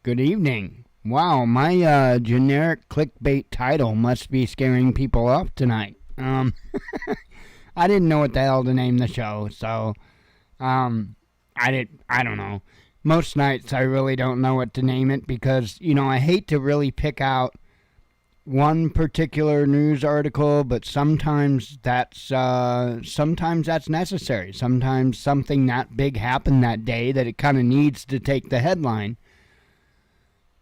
Good evening. Wow, my generic clickbait title must be scaring people off tonight. I didn't know what the hell to name the show, so I don't know. Most nights I really don't know what to name it because I hate to really pick out one particular news article, but sometimes that's necessary. Sometimes something that big happened that day that it kind of needs to take the headline.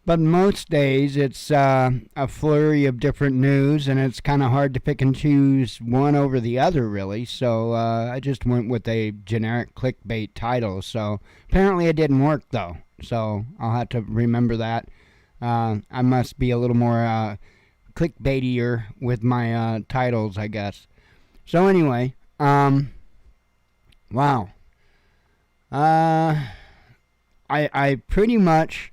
But most days it's a flurry of different news, and it's kind of hard to pick and choose one over the other, really. So I just went with a generic clickbait title. So apparently it didn't work, though. So I'll have to remember that. I must be a little more clickbaitier with my titles, I guess. So anyway, wow. I pretty much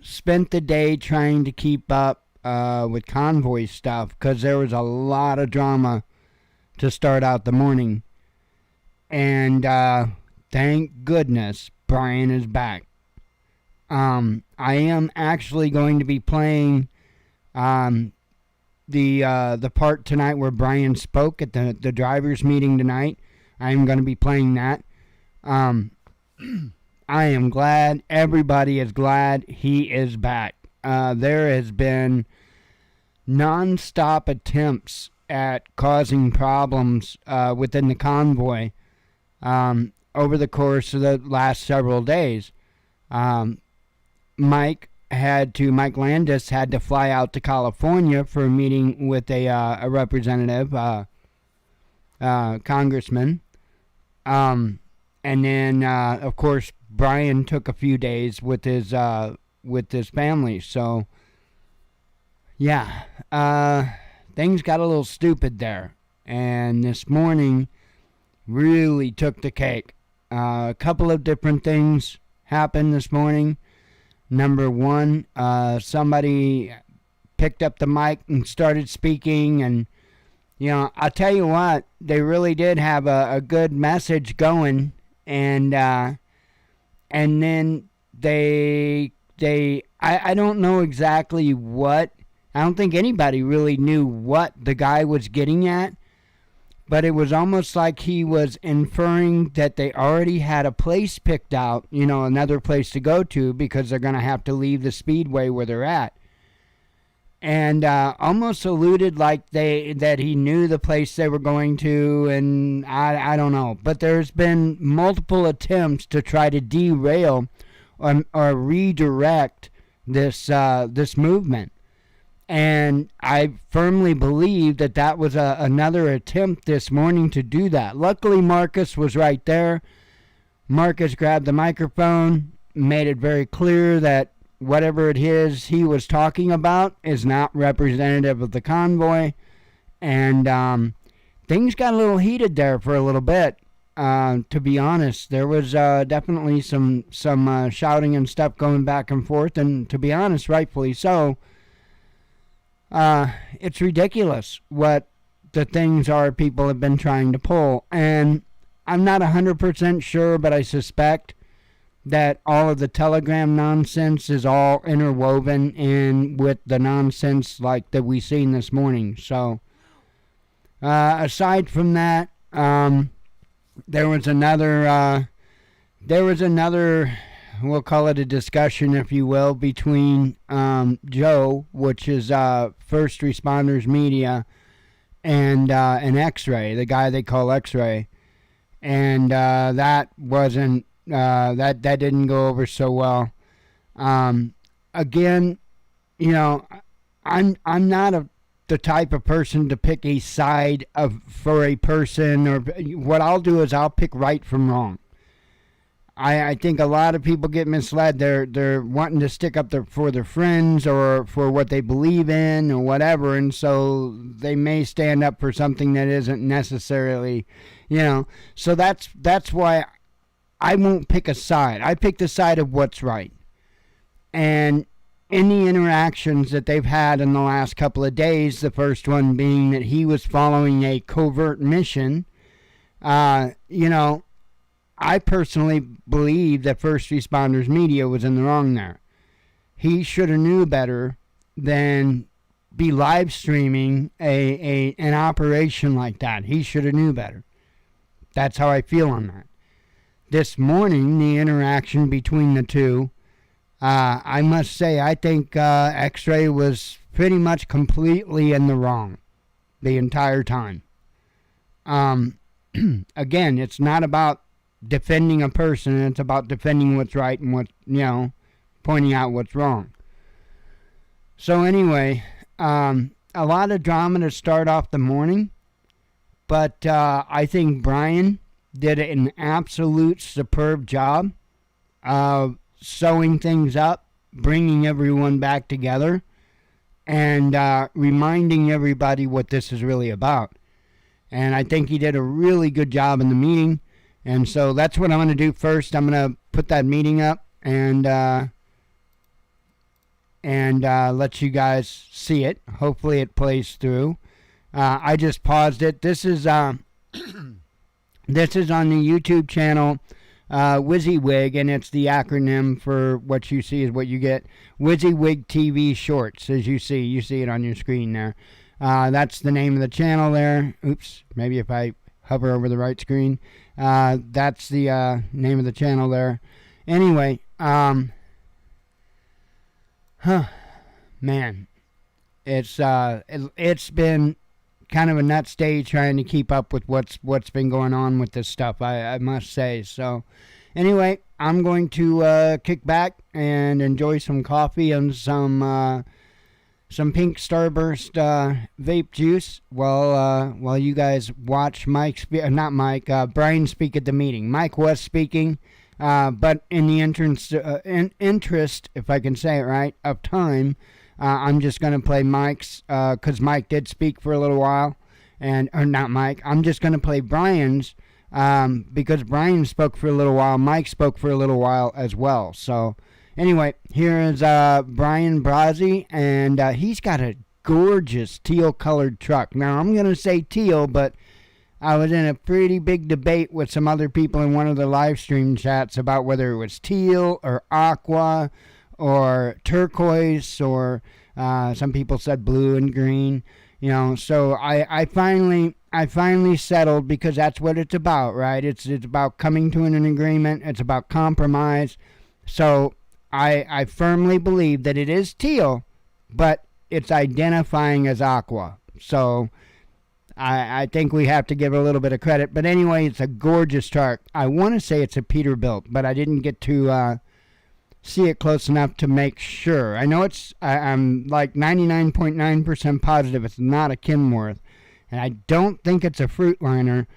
spent the day trying to keep up with convoy stuff because there was a lot of drama to start out the morning. And thank goodness Brian is back. I am actually going to be playing the part tonight where Brian spoke at the drivers' meeting tonight. I am going to be playing that. I am glad. Everybody is glad he is back. There has been non-stop attempts at causing problems within the convoy over the course of the last several days. Mike Landis had to fly out to California for a meeting with a representative, congressman. And then, of course, Brian took a few days with his family. So, yeah, things got a little stupid there. And this morning really took the cake. A couple of different things happened this morning. Number one, somebody picked up the mic and started speaking, and I'll tell you what, they really did have a good message going, and then I don't know exactly what. I don't think anybody really knew what the guy was getting at, but it was almost like he was inferring that they already had a place picked out, another place to go to because they're going to have to leave the speedway where they're at. And almost alluded like that he knew the place they were going to, and I don't know. But there's been multiple attempts to try to derail or redirect this movement. And I firmly believe that was another attempt this morning to do that. Luckily, Marcus was right there. Marcus grabbed the microphone, made it very clear that whatever it is he was talking about is not representative of the convoy. And things got a little heated there for a little bit. To be honest, there was definitely some shouting and stuff going back and forth. And to be honest, rightfully so. It's ridiculous what the things are people have been trying to pull. And I'm not 100% sure, but I suspect that all of the Telegram nonsense is all interwoven in with the nonsense like that we seen this morning. So, aside from that, there was another, we'll call it a discussion, if you will, between Joe, which is First Responders Media, and X-Ray, the guy they call X-Ray. And that wasn't, that didn't go over so well. Again, I'm not the type of person to pick a side for a person, or what I'll do is I'll pick right from wrong. I think a lot of people get misled. They're wanting to stick up for their friends or for what they believe in or whatever, and so they may stand up for something that isn't necessarily, So that's why I won't pick a side. I pick the side of what's right. And in the interactions that they've had in the last couple of days, the first one being that he was following a covert mission, I personally believe that First Responders Media was in the wrong there. he should have knew better than be live streaming an operation like that. He should have knew better. That's how I feel on that. This morning, the interaction between the two, I must say, I think X-Ray was pretty much completely in the wrong the entire time. Again, it's not about defending a person. It's about defending what's right and pointing out what's wrong. So anyway, a lot of drama to start off the morning, but I think Brian did an absolute superb job of sewing things up, bringing everyone back together, and reminding everybody what this is really about. And I think he did a really good job in the meeting. And so that's what I'm going to do first. I'm going to put that meeting up and let you guys see it. Hopefully it plays through. I just paused it. This is this is on the YouTube channel WYSIWYG, and it's the acronym for what you see is what you get. WYSIWYG TV Shorts, as you see it on your screen there. That's the name of the channel there. Oops, maybe if I hover over the right screen. That's the name of the channel there. Anyway, man, it's been kind of a nuts day trying to keep up with what's been going on with this stuff, I must say. So anyway, I'm going to kick back and enjoy some coffee and some pink Starburst vape juice while you guys watch Brian speak at the meeting. Mike was speaking, but in the interest, if I can say it right, of time, I'm just going to play Mike's, because Mike did speak for a little while, or not Mike. I'm just going to play Brian's, because Brian spoke for a little while. Mike spoke for a little while as well. So anyway, here is Brian Brazzi, and he's got a gorgeous teal-colored truck. Now, I'm going to say teal, but I was in a pretty big debate with some other people in one of the live stream chats about whether it was teal or aqua or turquoise, or some people said blue and green, so I finally settled, because that's what it's about, right? It's about coming to an agreement. It's about compromise. So I firmly believe that it is teal, but it's identifying as aqua. So I think we have to give it a little bit of credit. But anyway, it's a gorgeous truck. I want to say it's a Peterbilt, but I didn't get to see it close enough to make sure. I know I'm like 99.9% positive it's not a Kenworth, and I don't think it's a Fruitliner,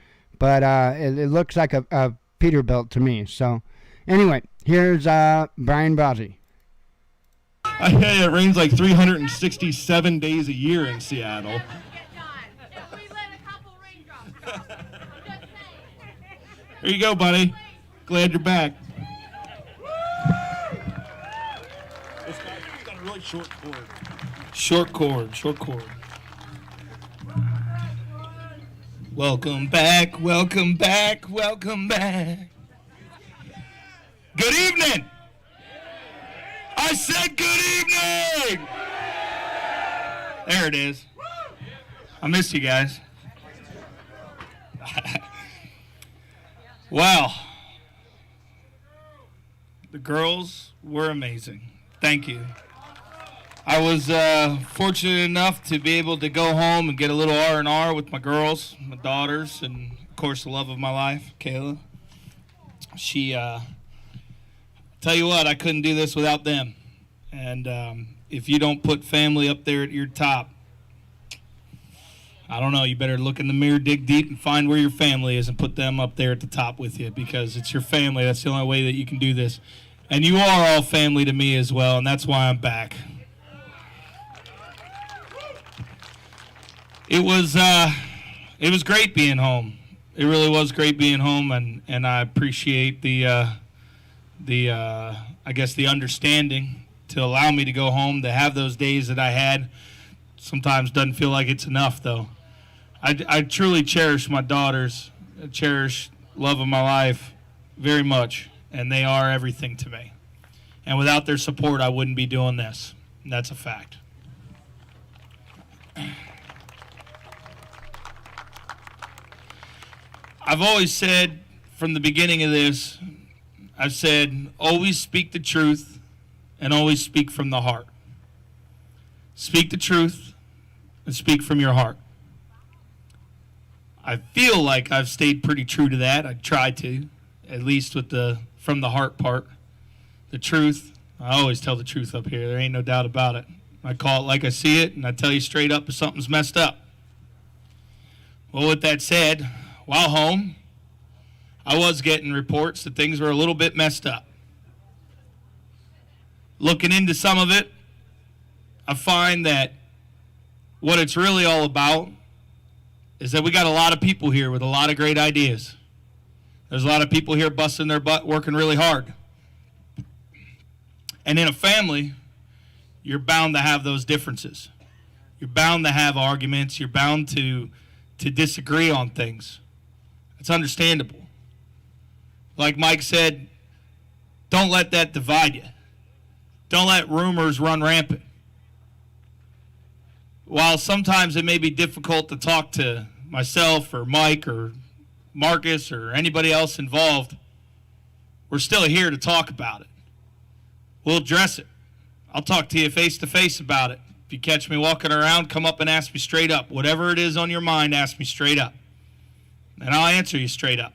but it looks like a Peterbilt to me. So anyway, here's Brian Brazzi. I tell you, it rains like 367 days a year in Seattle. Here you go, buddy. Glad you're back. Really short cord. Short cord. Welcome back. Good evening. I said good evening. There it is. I missed you guys. Wow. The girls were amazing. Thank you. I was fortunate enough to be able to go home and get a little R&R with my girls, my daughters, and, of course, the love of my life, Kayla. She, tell you what, I couldn't do this without them. And if you don't put family up there at your top, I don't know, you better look in the mirror, dig deep, and find where your family is and put them up there at the top with you, because it's your family. That's the only way that you can do this. And you are all family to me as well, and that's why I'm back. It was great being home. It really was great being home, and I appreciate the I guess the understanding to allow me to go home, to have those days that I had. Sometimes doesn't feel like it's enough, though. I truly cherish my daughters. I cherish love of my life very much, and they are everything to me. And without their support, I wouldn't be doing this. And that's a fact. I've always said from the beginning of this, I've said, always speak the truth and always speak from the heart. Speak the truth and speak from your heart. I feel like I've stayed pretty true to that. I try to, at least with the from the heart part. The truth, I always tell the truth up here. There ain't no doubt about it. I call it like I see it, and I tell you straight up if something's messed up. Well, with that said, while home, I was getting reports that things were a little bit messed up. Looking into some of it, I find that what it's really all about is that we got a lot of people here with a lot of great ideas. There's a lot of people here busting their butt, working really hard. And in a family, you're bound to have those differences. You're bound to have arguments. You're bound to disagree on things. It's understandable. Like Mike said, don't let that divide you. Don't let rumors run rampant. While sometimes it may be difficult to talk to myself or Mike or Marcus or anybody else involved, we're still here to talk about it. We'll address it. I'll talk to you face to face about it. If you catch me walking around, come up and ask me straight up. Whatever it is on your mind, ask me straight up. And I'll answer you straight up.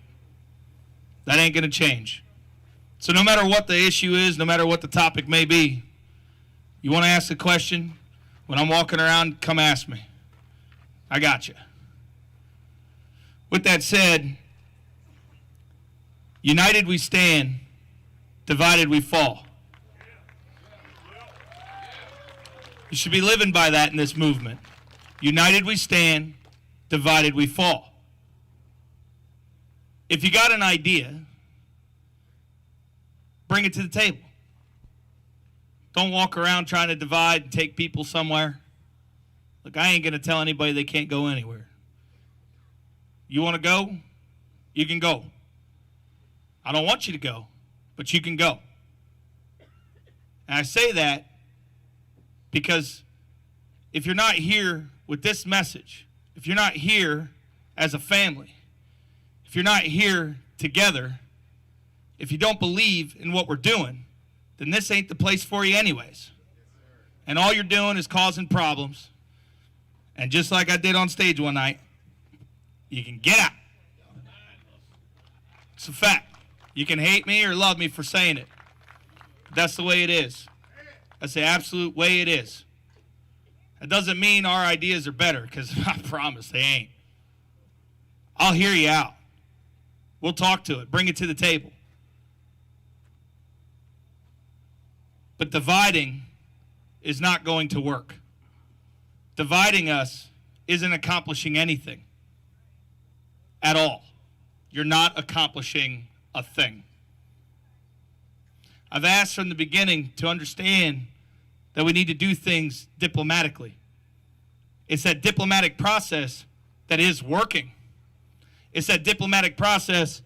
That ain't going to change. So no matter what the issue is, no matter what the topic may be, you want to ask a question, when I'm walking around, come ask me. I got you. With that said, united we stand, divided we fall. You should be living by that in this movement. United we stand, divided we fall. If you got an idea, bring it to the table. Don't walk around trying to divide and take people somewhere. Look, I ain't going to tell anybody they can't go anywhere. You want to go? You can go. I don't want you to go, but you can go. And I say that because if you're not here with this message, if you're not here as a family, if you're not here together, if you don't believe in what we're doing, then this ain't the place for you anyways. And all you're doing is causing problems. And just like I did on stage one night, you can get out. It's a fact. You can hate me or love me for saying it. But that's the way it is. That's the absolute way it is. That doesn't mean our ideas are better, because I promise they ain't. I'll hear you out. We'll talk to it. Bring it to the table. But dividing is not going to work. Dividing us isn't accomplishing anything at all. You're not accomplishing a thing. I've asked from the beginning to understand that we need to do things diplomatically. It's that diplomatic process that is working. It's that diplomatic process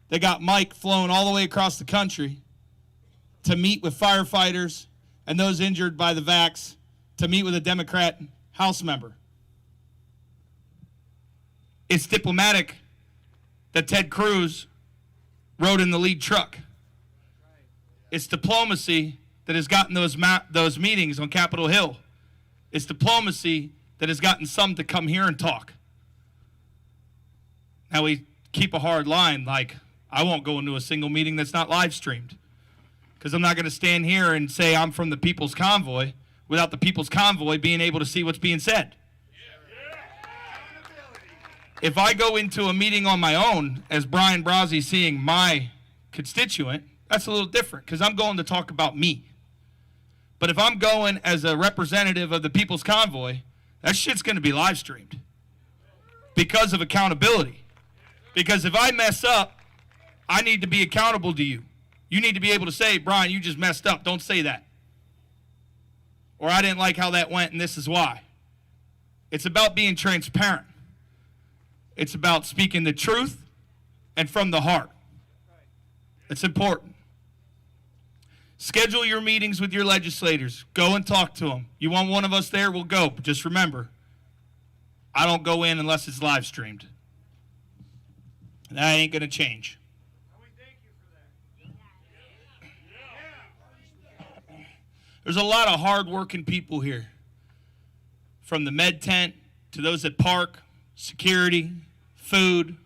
that got Mike flown all the way across the country to meet with firefighters and those injured by the vax, to meet with a Democrat House member. It's diplomatic that Ted Cruz rode in the lead truck. It's diplomacy that has gotten those meetings on Capitol Hill. It's diplomacy that has gotten some to come here and talk. Now we keep a hard line, like I won't go into a single meeting that's not live streamed, because I'm not going to stand here and say I'm from the People's Convoy without the People's Convoy being able to see what's being said. If I go into a meeting on my own as Brian Brozzi seeing my constituent, that's a little different, because I'm going to talk about me. But if I'm going as a representative of the People's Convoy, that shit's going to be live streamed because of accountability. Because if I mess up, I need to be accountable to you. You need to be able to say, Brian, you just messed up. Don't say that. Or I didn't like how that went, and this is why. It's about being transparent. It's about speaking the truth and from the heart. It's important. Schedule your meetings with your legislators. Go and talk to them. You want one of us there, we'll go. But just remember, I don't go in unless it's live streamed. That ain't going to change. There's a lot of hard-working people here, from the med tent to those that park, security, food,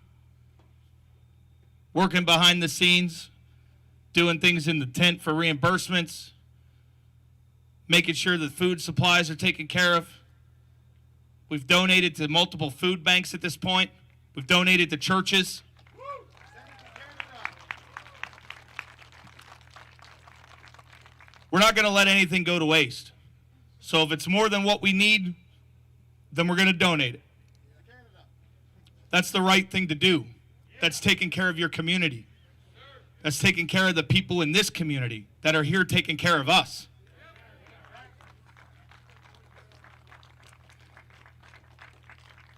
working behind the scenes, doing things in the tent for reimbursements, making sure that food supplies are taken care of. We've donated to multiple food banks at this point. We've donated to churches. We're not going to let anything go to waste. So if it's more than what we need, then we're going to donate it. That's the right thing to do. That's taking care of your community. That's taking care of the people in this community that are here taking care of us.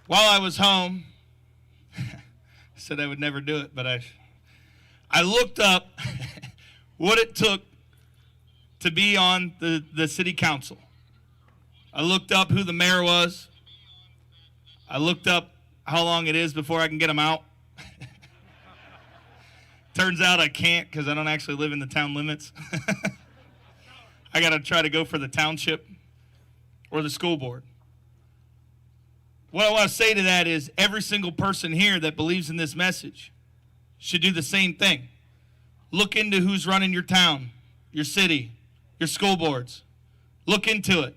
While I was home, I said I would never do it, but I looked up what it took to be on the city council. I looked up who the mayor was. I looked up how long it is before I can get them out. Turns out I can't because I don't actually live in the town limits. I got to try to go for the township or the school board. What I want to say to that is every single person here that believes in this message should do the same thing. Look into who's running your town, your city, your school boards. Look into it.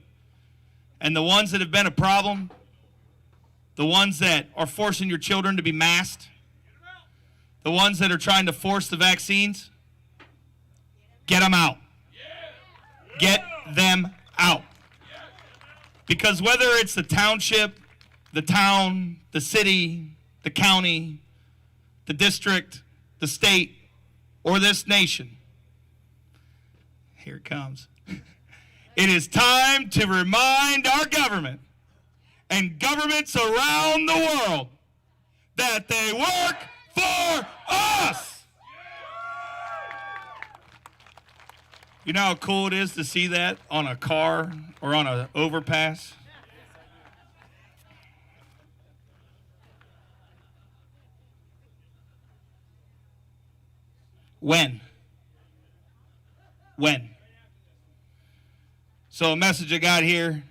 And the ones that have been a problem, the ones that are forcing your children to be masked, the ones that are trying to force the vaccines, get them out. Get them out. Because whether it's the township, the town, the city, the county, the district, the state, or this nation, here it comes. It is time to remind our government and governments around the world that they work for us. You know how cool it is to see that on a car or on an overpass? When? So a message I got here.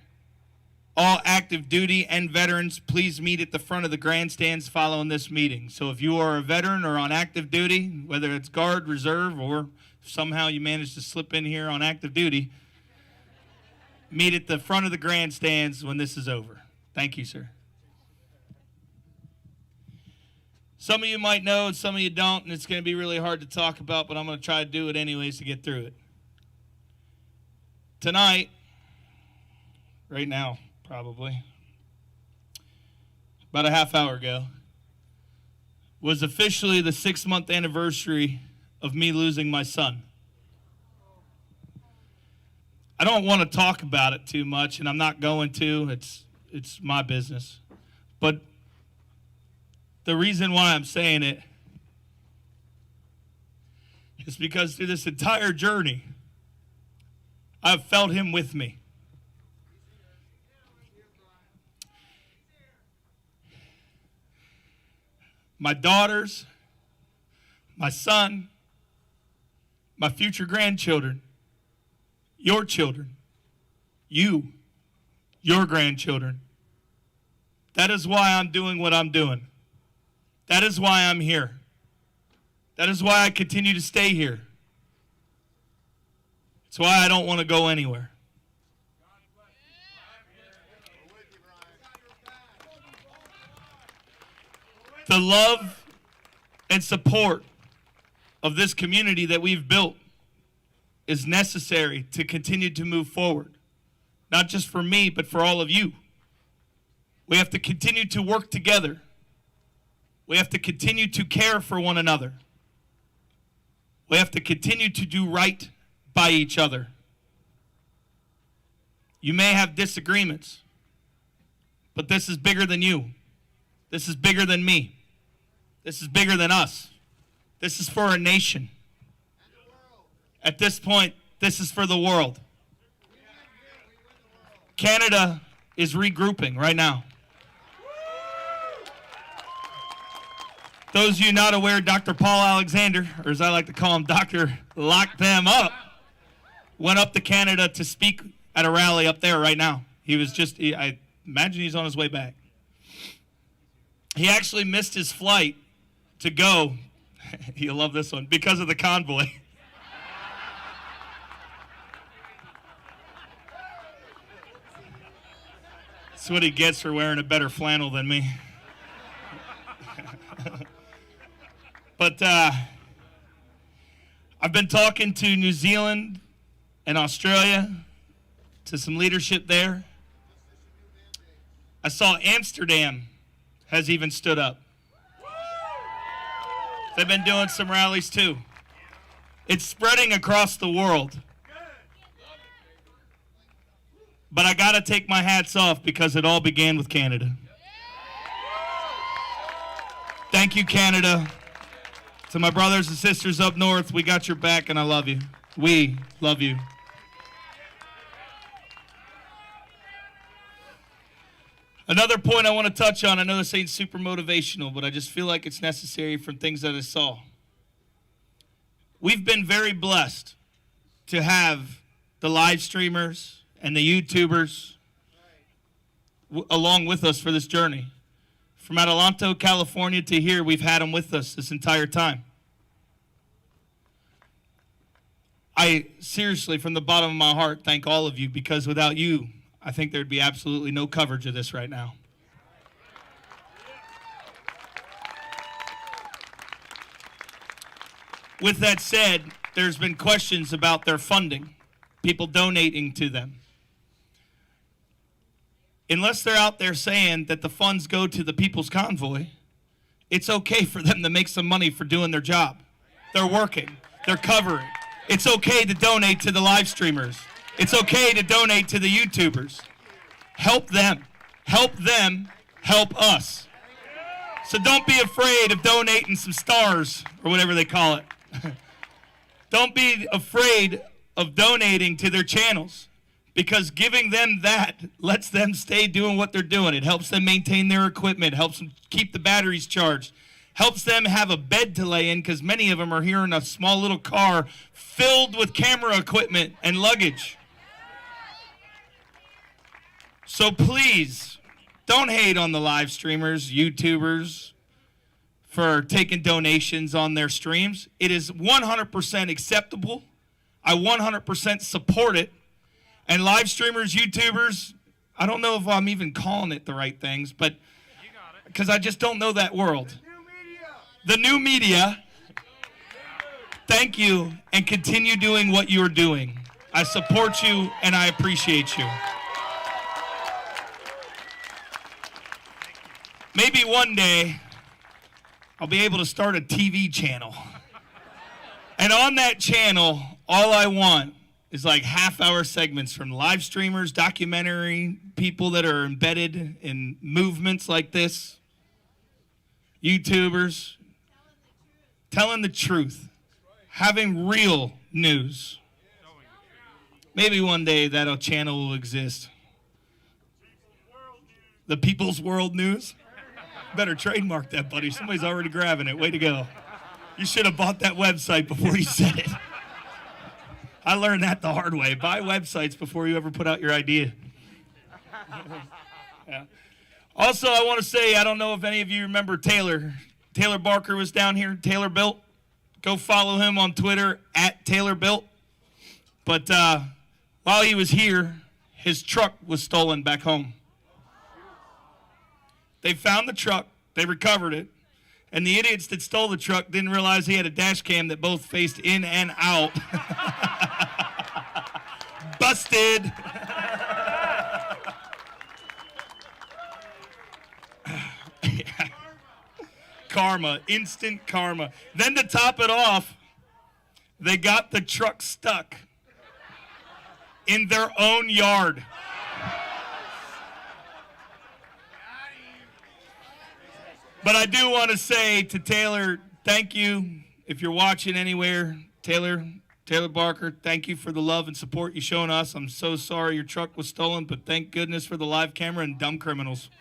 All active duty and veterans, please meet at the front of the grandstands following this meeting. So if you are a veteran or on active duty, whether it's Guard, Reserve, or somehow you managed to slip in here on active duty, meet at the front of the grandstands when this is over. Thank you, sir. Some of you might know and some of you don't, and it's going to be really hard to talk about, but I'm going to try to do it anyways to get through it. Tonight, right now, probably, about a half hour ago, was officially the 6-month anniversary of me losing my son. I don't want to talk about it too much, and I'm not going to. It's my business. But the reason why I'm saying it is because through this entire journey, I've felt him with me. My daughters, my son, my future grandchildren, your children, your grandchildren. That is why I'm doing what I'm doing. That is why I'm here. That is why I continue to stay here. It's why I don't want to go anywhere. The love and support of this community that we've built is necessary to continue to move forward. Not just for me, but for all of you. We have to continue to work together. We have to continue to care for one another. We have to continue to do right by each other. You may have disagreements, but this is bigger than you. This is bigger than me. This is bigger than us. This is for a nation. At this point, This is for the world. Canada is regrouping right now. Those of you not aware, Dr. Paul Alexander, or as I like to call him, Dr. Lock Them Up, went up to Canada to speak at a rally up there right now. I imagine he's on his way back. He actually missed his flight to go, you'll love this one, because of the convoy. That's what he gets for wearing a better flannel than me. But I've been talking to New Zealand and Australia, to some leadership there. I saw Amsterdam has even stood up. They've been doing some rallies too. It's spreading across the world. But I got to take my hats off because it all began with Canada. Thank you, Canada. To my brothers and sisters up north, we got your back and I love you. We love you. Another point I want to touch on, I know this ain't super motivational, but I just feel like it's necessary from things that I saw. We've been very blessed to have the live streamers and the YouTubers along with us for this journey. From Adelanto, California to here, we've had them with us this entire time. I seriously, from the bottom of my heart, thank all of you, because without you, I think there'd be absolutely no coverage of this right now. With that said, there's been questions about their funding, people donating to them. Unless they're out there saying that the funds go to the People's Convoy, it's okay for them to make some money for doing their job. They're working. They're covering. It's okay to donate to the live streamers. It's okay to donate to the YouTubers. Help them. Help them help us. So don't be afraid of donating some stars, or whatever they call it. Don't be afraid of donating to their channels, because giving them that lets them stay doing what they're doing. It helps them maintain their equipment, helps them keep the batteries charged, helps them have a bed to lay in, because many of them are here in a small little car filled with camera equipment and luggage. So please, don't hate on the live streamers, YouTubers, for taking donations on their streams. It is 100% acceptable. I 100% support it. And live streamers, YouTubers, I don't know if I'm even calling it the right things, but because I just don't know that world. The new media, thank you, and continue doing what you're doing. I support you and I appreciate you. Maybe one day I'll be able to start a TV channel. And on that channel, all I want is like half-hour segments from live streamers, documentary people that are embedded in movements like this, YouTubers, telling the truth, having real news. Maybe one day that channel will exist. The People's World News? Better trademark that, buddy. Somebody's already grabbing it. Way to go. You should have bought that website before you said it. I learned that the hard way. Buy websites before you ever put out your idea. Yeah. Also, I want to say, I don't know if any of you remember Taylor. Taylor Barker was down here. Taylor Built. Go follow him on Twitter, @TaylorBuilt. But while he was here, his truck was stolen back home. They found the truck. They recovered it. And the idiots that stole the truck didn't realize he had a dash cam that both faced in and out. Busted. Yeah. Karma, instant karma. Then to top it off, they got the truck stuck in their own yard. But I do want to say to Taylor, thank you. If you're watching anywhere, Taylor, Taylor Barker, thank you for the love and support you've shown us. I'm so sorry your truck was stolen, but thank goodness for the live camera and dumb criminals.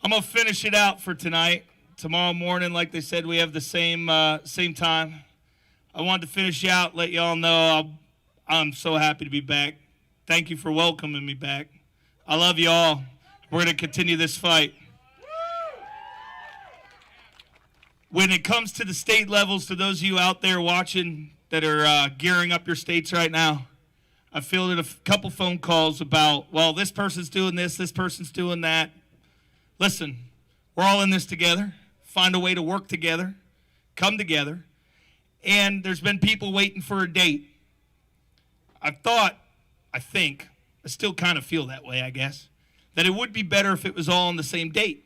I'm going to finish it out for tonight. Tomorrow morning, like they said, we have the same time. I wanted to finish out, let y'all know I'm so happy to be back. Thank you for welcoming me back. I love you all. We're going to continue this fight. When it comes to the state levels, to those of you out there watching that are gearing up your states right now, I fielded a couple phone calls about, well, this person's doing this person's doing that. Listen, we're all in this together. Find a way to work together, come together. And there's been people waiting for a date. I still kind of feel that way, I guess, that it would be better if it was all on the same date.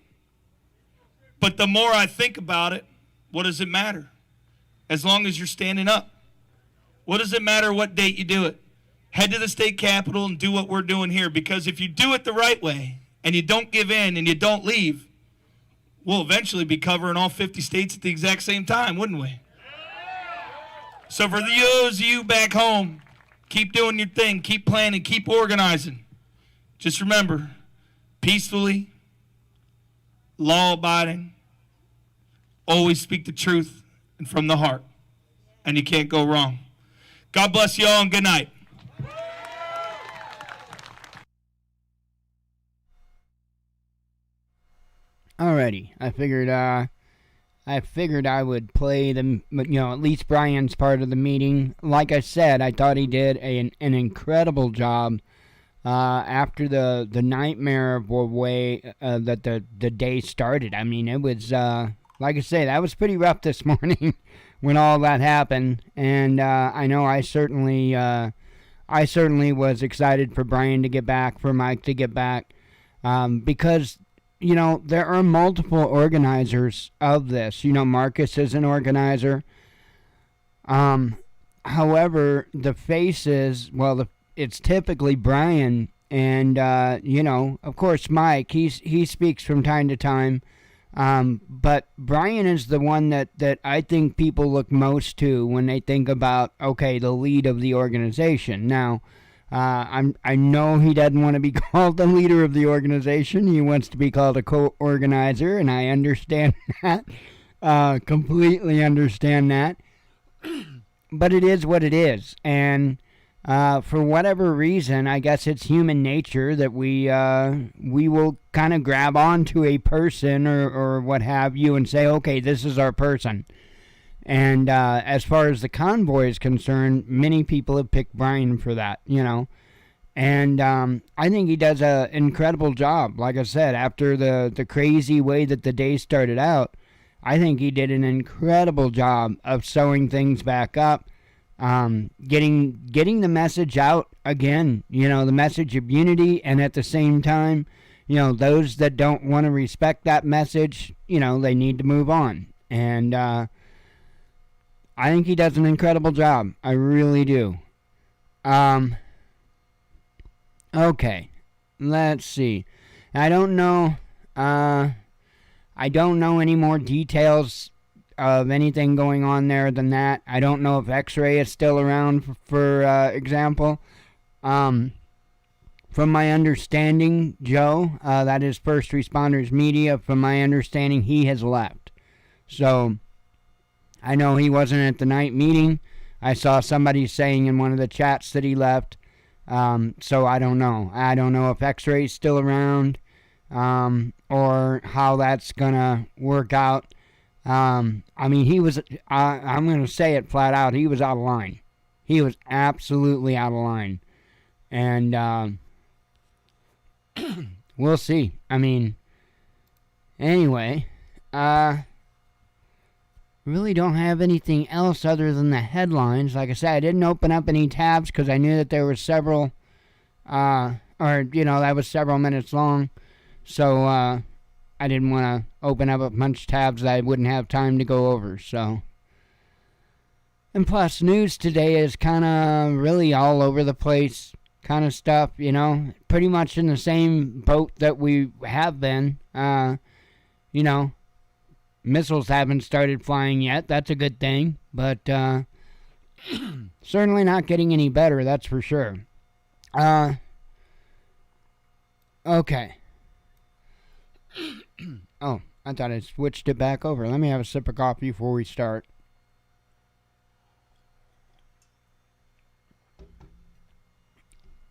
But the more I think about it, what does it matter? As long as you're standing up. What does it matter what date you do it? Head to the state capitol and do what we're doing here, because if you do it the right way and you don't give in and you don't leave, we'll eventually be covering all 50 states at the exact same time, wouldn't we? So for those of you back home, keep doing your thing, keep planning, keep organizing. Just remember, peacefully, law-abiding, always speak the truth and from the heart, and you can't go wrong. God bless you all and good night. Alrighty, I figured I would play at least Brian's part of the meeting. Like I said, I thought he did an incredible job after the nightmare of the way that the day started. I mean, it was like I say, that was pretty rough this morning when all that happened, and I know I certainly was excited for Brian to get back, for Mike to get back, because there are multiple organizers of this. Marcus is an organizer. However, the face is, it's typically Brian, and of course Mike. He speaks from time to time, but Brian is the one that I think people look most to when they think about, okay, the lead of the organization. Now, I know he doesn't want to be called the leader of the organization. He wants to be called a co-organizer, and I understand that. Completely understand that. But it is what it is. And for whatever reason, I guess it's human nature that we will kind of grab onto a person or what have you and say, okay, this is our person. And as far as the convoy is concerned, many people have picked Brian for that, And I think he does an incredible job. Like I said, after the crazy way that the day started out, I think he did an incredible job of sewing things back up, getting the message out again, the message of unity, and at the same time, those that don't want to respect that message, they need to move on. And I think he does an incredible job. I really do. Okay. Let's see. I don't know any more details of anything going on there than that. I don't know if X-Ray is still around, for example. From my understanding, Joe, that is First Responders Media, from my understanding, he has left. So I know he wasn't at the night meeting. I saw somebody saying in one of the chats that he left. So I don't know. I don't know if X-Ray's still around, or how that's gonna work out. I mean, he was, I'm gonna say it flat out, he was out of line. He was absolutely out of line. And, we'll see. I mean, anyway, really don't have anything else other than the headlines. Like I said, I didn't open up any tabs because I knew that there were several, that was several minutes long. So, I didn't want to open up a bunch of tabs that I wouldn't have time to go over, so. And plus, news today is kind of really all over the place kind of stuff, pretty much in the same boat that we have been, missiles haven't started flying yet. That's a good thing, but certainly not getting any better, that's for sure. Okay. Oh, I thought I switched it back over. Let me have a sip of coffee before we start.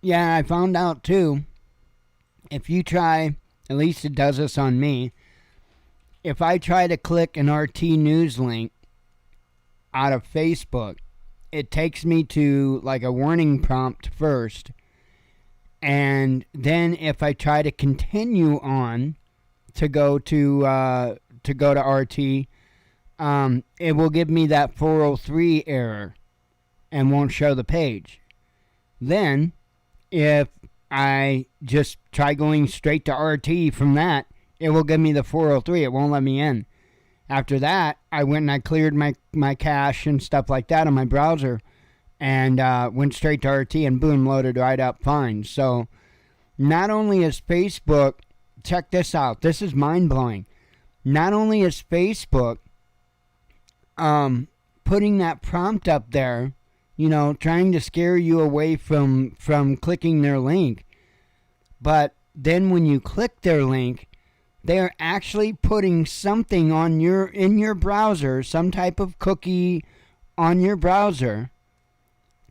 Yeah, I found out too, if you try, at least it does this on me, if I try to click an RT News link out of Facebook, it takes me to like a warning prompt first, and then if I try to continue on to go to RT, it will give me that 403 error and won't show the page. Then, if I just try going straight to RT from that, it will give me the 403. It won't let me in. After that, I went and I cleared my cache and stuff like that on my browser and went straight to RT and boom, loaded right up fine. So not only is Facebook, check this out, this is mind-blowing. Not only is Facebook putting that prompt up there, you know, trying to scare you away from clicking their link, but then when you click their link, they're actually putting something in your browser, some type of cookie on your browser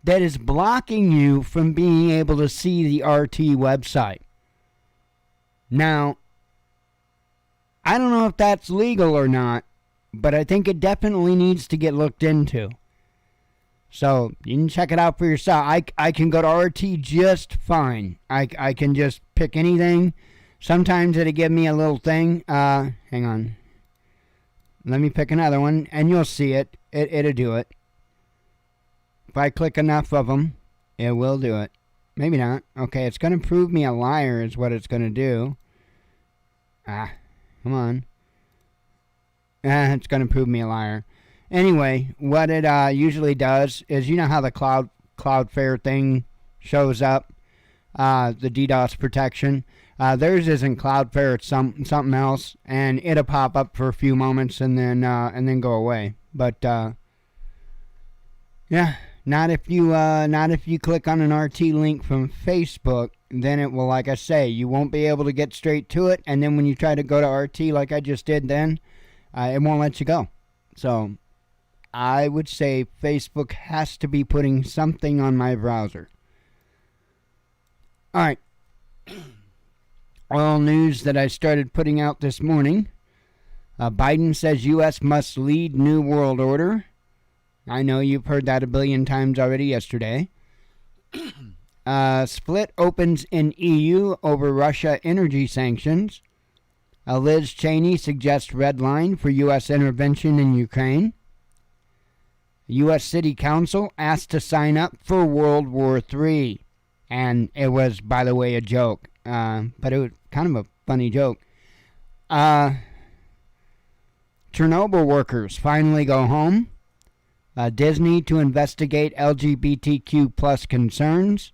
that is blocking you from being able to see the RT website. Now, I don't know if that's legal or not, but I think it definitely needs to get looked into. So you can check it out for yourself. I can go to RT just fine. I can just pick anything. Sometimes it'll give me a little thing. Hang on. Let me pick another one, and you'll see it. It'll do it. If I click enough of them, it will do it. Maybe not. Okay, it's going to prove me a liar is what it's going to do. Come on. It's going to prove me a liar. Anyway, what it usually does is, you know how the Cloudflare thing shows up, the DDoS protection. Theirs isn't Cloudflare; it's something else, and it'll pop up for a few moments and then go away. But yeah, not if you click on an RT link from Facebook. Then it will, like I say, you won't be able to get straight to it, and then when you try to go to RT like I just did, then it won't let you go. So I would say Facebook has to be putting something on my browser. All right. All news that I started putting out this morning. Biden says U.S. must lead new world order. I know you've heard that a billion times already yesterday. Split opens in EU over Russia energy sanctions. Liz Cheney suggests red line for U.S. intervention in Ukraine. U.S. City Council asked to sign up for World War III. And it was, by the way, a joke. But it was kind of a funny joke. Chernobyl workers finally go home. Disney to investigate LGBTQ plus concerns.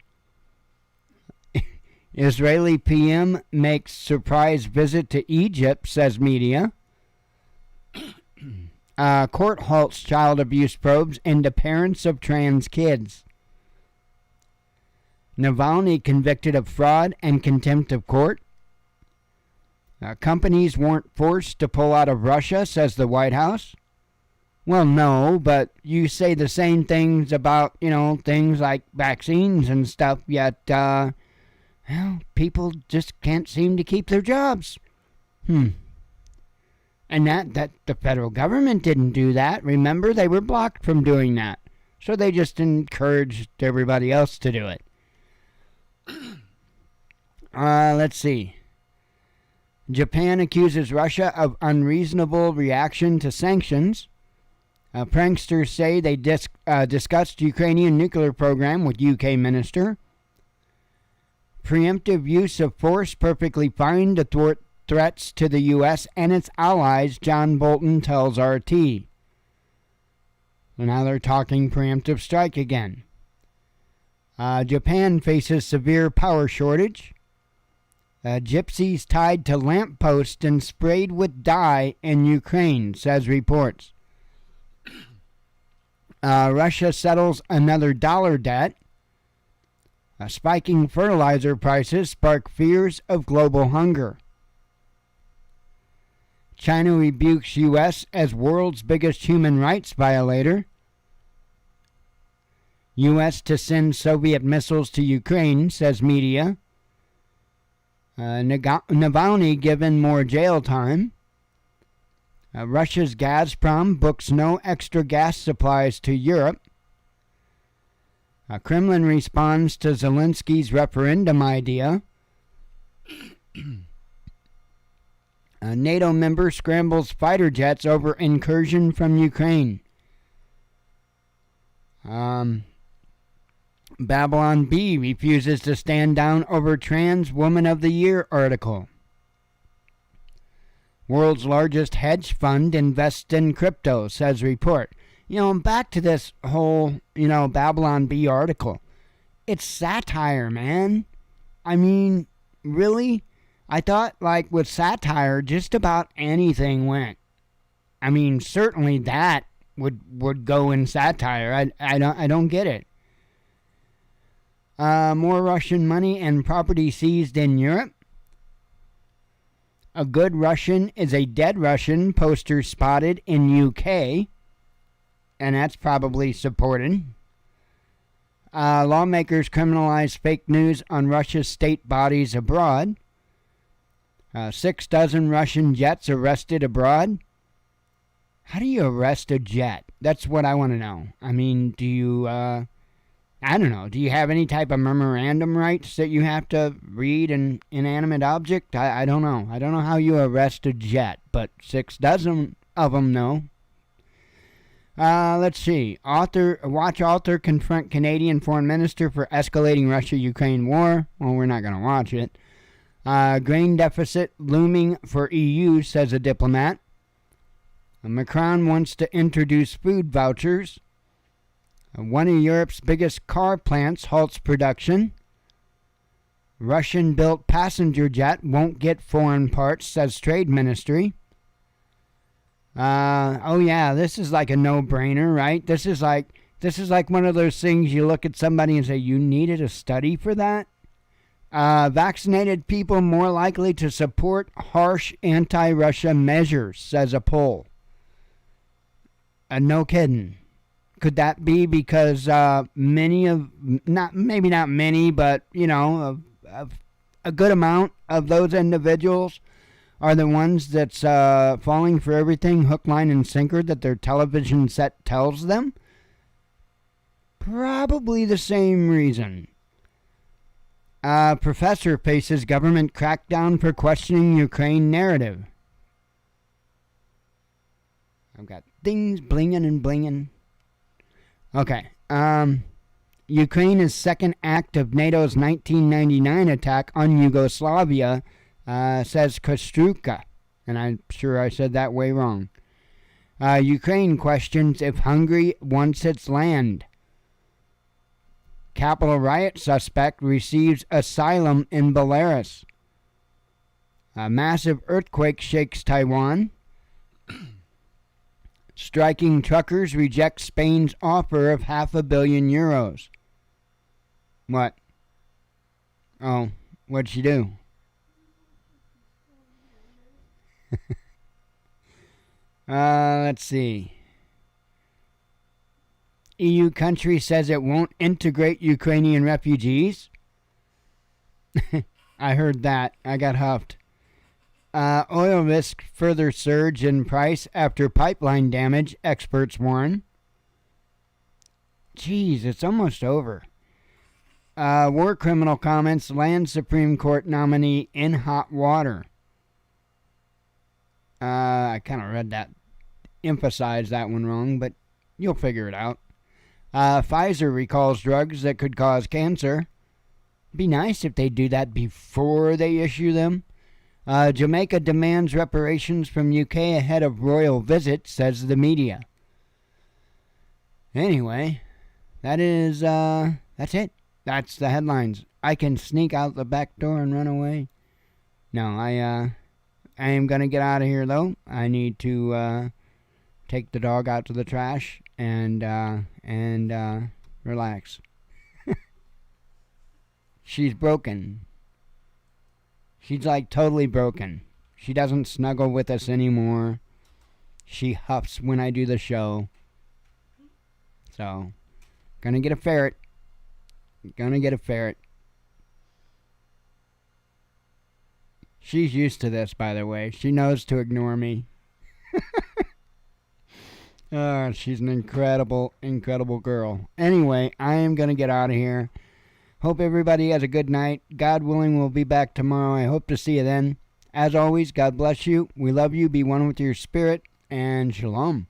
Israeli PM makes surprise visit to Egypt, says media. Court halts child abuse probes into parents of trans kids. Navalny convicted of fraud and contempt of court. Companies weren't forced to pull out of Russia, says the White House. Well, no, but you say the same things about, things like vaccines and stuff, yet, people just can't seem to keep their jobs. And that the federal government didn't do that. Remember, they were blocked from doing that. So they just encouraged everybody else to do it. Let's see. Japan accuses Russia of unreasonable reaction to sanctions. Pranksters say they discussed Ukrainian nuclear program with UK minister. Preemptive use of force perfectly fine to thwart threats to the U.S. and its allies, John Bolton tells RT. So now they're talking preemptive strike again. Japan faces severe power shortage. Gypsies tied to lampposts and sprayed with dye in Ukraine, says reports. Russia settles another dollar debt. Spiking fertilizer prices spark fears of global hunger. China rebukes U.S. as world's biggest human rights violator. U.S. to send Soviet missiles to Ukraine, says media. Navalny given more jail time. Russia's Gazprom books no extra gas supplies to Europe. Kremlin responds to Zelensky's referendum idea. A NATO member scrambles fighter jets over incursion from Ukraine. Babylon Bee refuses to stand down over Trans Woman of the Year article. World's largest hedge fund invests in crypto, says report. Back to this whole, Babylon Bee article. It's satire, man. I mean, really? I thought, with satire, just about anything went. I mean, certainly that would go in satire. I don't get it. More Russian money and property seized in Europe. A good Russian is a dead Russian poster spotted in UK. And that's probably supported. Lawmakers criminalize fake news on Russia's state bodies abroad. 6 dozen Russian jets arrested abroad. How do you arrest a jet? That's what I want to know. I mean, do you, I don't know. Do you have any type of memorandum rights that you have to read an inanimate object? I don't know. I don't know how you arrest a jet, but 6 dozen of them know. Let's see. Watch author confront Canadian foreign minister for escalating Russia-Ukraine war. Well, we're not going to watch it. Grain deficit looming for EU, says a diplomat. Macron wants to introduce food vouchers. One of Europe's biggest car plants halts production. Russian-built passenger jet won't get foreign parts, says Trade Ministry. Oh yeah, this is like a no-brainer, right? This is like one of those things you look at somebody and say, you needed a study for that? Vaccinated people more likely to support harsh anti-Russia measures, says a poll. No kidding. Could that be because maybe not many, but a good amount of those individuals are the ones that's falling for everything hook, line, and sinker that their television set tells them? Probably the same reason. Professor faces government crackdown for questioning Ukraine narrative. I've got things blinging and blinging. Okay. Ukraine's second act of NATO's 1999 attack on Yugoslavia, says Kostruka. And I'm sure I said that way wrong. Ukraine questions if Hungary wants its land. Capitol riot suspect receives asylum in Belarus. A massive earthquake shakes Taiwan. Striking truckers reject Spain's offer of €500 million. What? Oh, what'd she do? Let's see. EU country says it won't integrate Ukrainian refugees. I heard that. I got huffed. Oil risks further surge in price after pipeline damage, experts warn. Jeez, it's almost over. War criminal comments land Supreme Court nominee in hot water. I kind of read that, emphasized that one wrong, but you'll figure it out. Pfizer recalls drugs that could cause cancer. Be nice if they do that before they issue them. Jamaica demands reparations from UK ahead of royal visit, says the media. Anyway, that's it. That's the headlines. I can sneak out the back door and run away. No, I am gonna get out of here though. I need to take the dog out to the trash and relax. She's broken. She's like totally broken. She doesn't snuggle with us anymore. She huffs when I do the show. So, gonna get a ferret. Gonna get a ferret. She's used to this, by the way. She knows to ignore me. Oh, she's an incredible, incredible girl. Anyway, I am gonna get out of here. Hope everybody has a good night. God willing, we'll be back tomorrow. I hope to see you then. As always, God bless you. We love you. Be one with your spirit. And shalom.